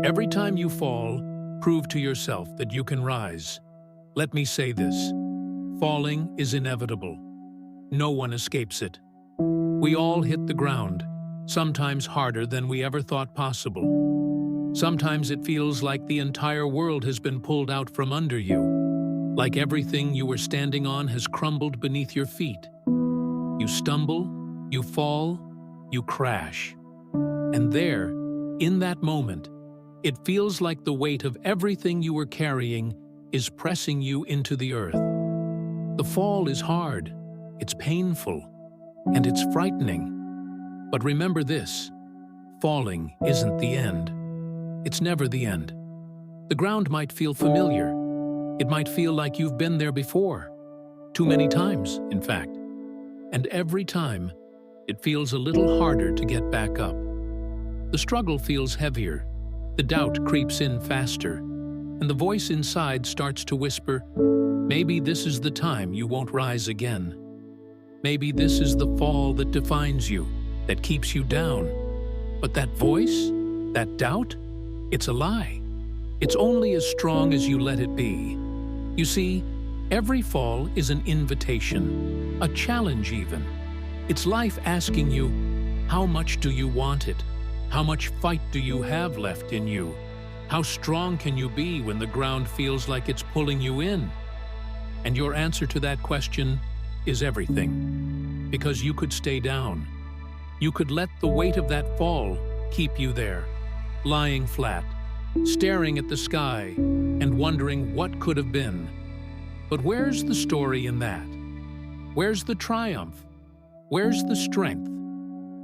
Every time you fall, prove to yourself that you can rise. Let me say this: falling is inevitable. No one escapes it. We all hit the ground, sometimes harder than we ever thought possible. Sometimes it feels like the entire world has been pulled out from under you, like everything you were standing on has crumbled beneath your feet. You stumble, you fall, you crash. And there, in that moment, it feels like the weight of everything you were carrying is pressing you into the earth. The fall is hard, it's painful, and it's frightening. But remember this: falling isn't the end. It's never the end. The ground might feel familiar. It might feel like you've been there before. Too many times, in fact. And every time, it feels a little harder to get back up. The struggle feels heavier. The doubt creeps in faster. And the voice inside starts to whisper, maybe this is the time you won't rise again. Maybe this is the fall that defines you, that keeps you down. But that voice, that doubt, it's a lie. It's only as strong as you let it be. You see, every fall is an invitation, a challenge even. It's life asking you, how much do you want it? How much fight do you have left in you? How strong can you be when the ground feels like it's pulling you in? And your answer to that question is everything. Because you could stay down. You could let the weight of that fall keep you there, lying flat, staring at the sky and wondering what could have been. But where's the story in that? Where's the triumph? Where's the strength?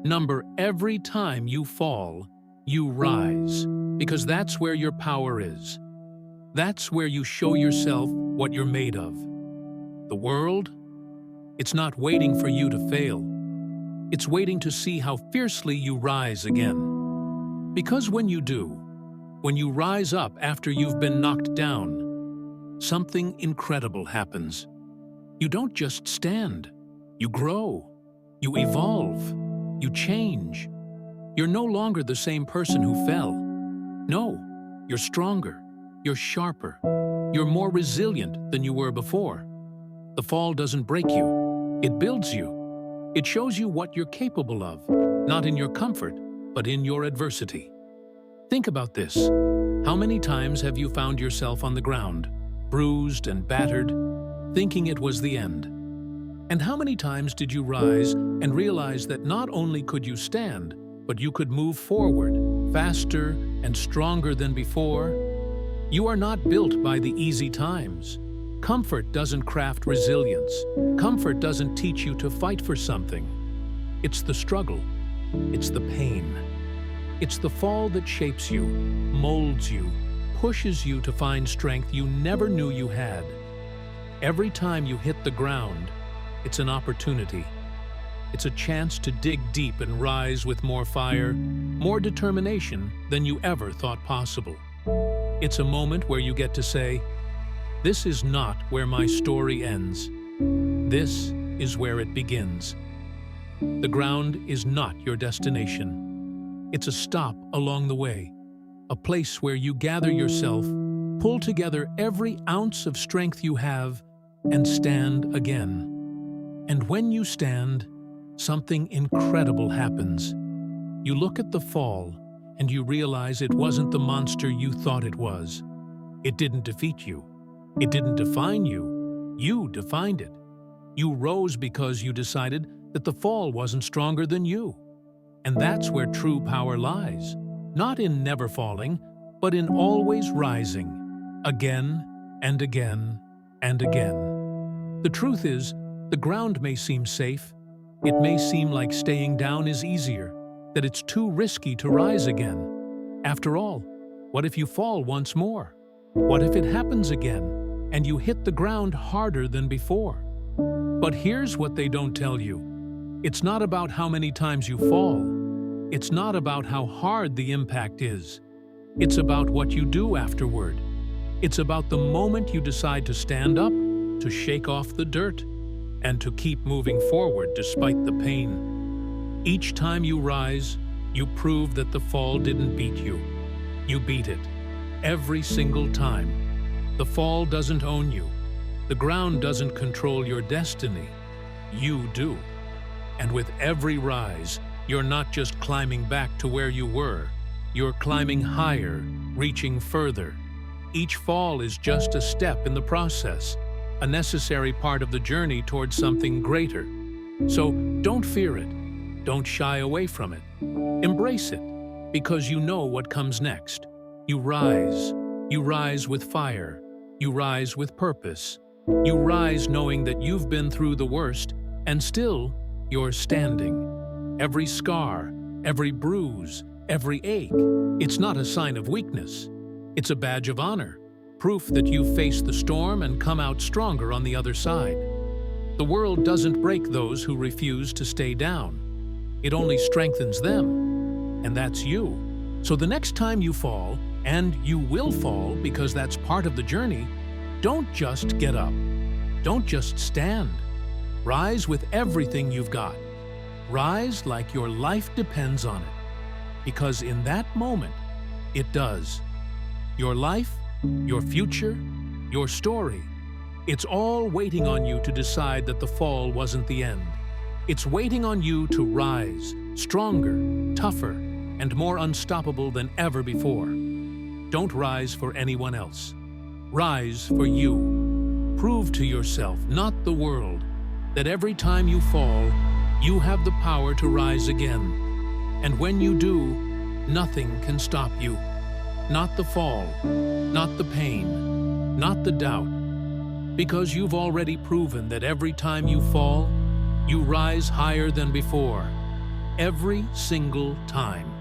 Number every time you fall, you rise, because that's where your power is. That's where you show yourself what you're made of. The world, it's not waiting for you to fail. It's waiting to see how fiercely you rise again. Because when you do, when you rise up after you've been knocked down, something incredible happens. You don't just stand. You grow. You evolve. You change. You're no longer the same person who fell. No, you're stronger. You're sharper. You're more resilient than you were before. The fall doesn't break you. It builds you. It shows you what you're capable of, not in your comfort, but in your adversity. Think about this. How many times have you found yourself on the ground, bruised and battered, thinking it was the end? And how many times did you rise and realize that not only could you stand, but you could move forward, faster and stronger than before? You are not built by the easy times. Comfort doesn't craft resilience. Comfort doesn't teach you to fight for something. It's the struggle. It's the pain. It's the fall that shapes you, molds you, pushes you to find strength you never knew you had. Every time you hit the ground, it's an opportunity. It's a chance to dig deep and rise with more fire, more determination than you ever thought possible. It's a moment where you get to say, this is not where my story ends. This is where it begins. The ground is not your destination. It's a stop along the way, a place where you gather yourself, pull together every ounce of strength you have, and stand again. And when you stand, something incredible happens. You look at the fall, and you realize it wasn't the monster you thought it was. It didn't defeat you. It didn't define you. You defined it. You rose because you decided that the fall wasn't stronger than you. And that's where true power lies. Not in never falling, but in always rising. Again and again and again. The truth is, the ground may seem safe. It may seem like staying down is easier, that it's too risky to rise again. After all, what if you fall once more? What if it happens again, and you hit the ground harder than before? But here's what they don't tell you. It's not about how many times you fall. It's not about how hard the impact is. It's about what you do afterward. It's about the moment you decide to stand up, to shake off the dirt, and to keep moving forward despite the pain. Each time you rise, you prove that the fall didn't beat you. You beat it. Every single time. The fall doesn't own you. The ground doesn't control your destiny. You do. And with every rise, you're not just climbing back to where you were. You're climbing higher, reaching further. Each fall is just a step in the process, a necessary part of the journey towards something greater. So don't fear it. Don't shy away from it. Embrace it, because you know what comes next. You rise. You rise with fire. You rise with purpose. You rise knowing that you've been through the worst, and still, you're standing. Every scar, every bruise, every ache, it's not a sign of weakness. It's a badge of honor, proof that you've faced the storm and come out stronger on the other side. The world doesn't break those who refuse to stay down. It only strengthens them, and that's you. So the next time you fall, and you will fall because that's part of the journey, don't just get up. Don't just stand. Rise with everything you've got. Rise like your life depends on it. Because in that moment, it does. Your life, your future, your story, it's all waiting on you to decide that the fall wasn't the end. It's waiting on you to rise, stronger, tougher, and more unstoppable than ever before. Don't rise for anyone else. Rise for you. Prove to yourself, not the world, that every time you fall, you have the power to rise again. And when you do, nothing can stop you. Not the fall, not the pain, not the doubt. Because you've already proven that every time you fall, you rise higher than before. Every single time.